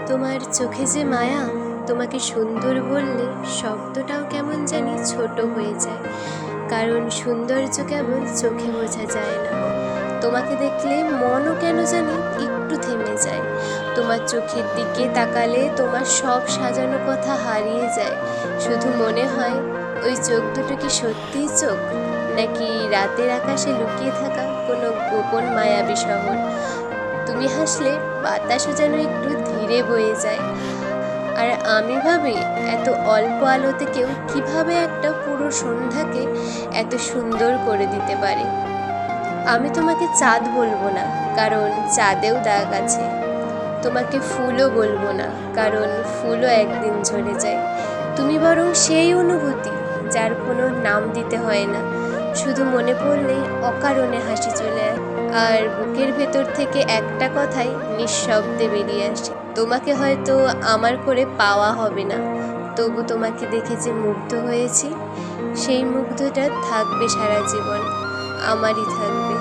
তোমার চোখে যে মায়া, তোমাকে সুন্দর বললে শব্দটাও কেমন জানি ছোট হয়ে যায়, কারণ সৌন্দর্য কেবল চোখে বোঝা যায় না। তোমাকে দেখলে মনও কেন জানি একটু থেমে যায়। তোমার চোখের দিকে তাকালে তোমার সব সাজানো কথা হারিয়ে যায়। শুধু মনে হয় ওই চোখ দুটো কি সত্যিই চোখ, নাকি রাতের আকাশে লুকিয়ে থাকা কোনো গোপন মায়াবী শহর। তুমি হাসলে বাতাসও যেন একটু ধীরে বয়ে যায়। আর আমি ভাবি, এত অল্প আলোতে কেউ কিভাবে একটা পুরো সন্ধ্যাকে এত সুন্দর করে দিতে পারে। আমি তোমাকে চাঁদ বলবো না, কারণ চাঁদেও দাগ আছে। তোমাকে ফুলও বলবো না, কারণ ফুলও একদিন ঝরে যায়। তুমি বরং সেই অনুভূতি যার কোনো নাম দিতে হয় না, শুধু মনে পড়লেই অকারণে হাসি চলে আসে, আর বুকের ভেতর থেকে একটা কথাই নিঃশব্দে বেরিয়ে আসে। তোমাকে হয়তো আমার করে পাওয়া হবে না, তবু তোমাকে দেখে যে মুগ্ধ হয়েছি, সেই মুগ্ধটা থাকবে সারা জীবন, আমারই থাকবে।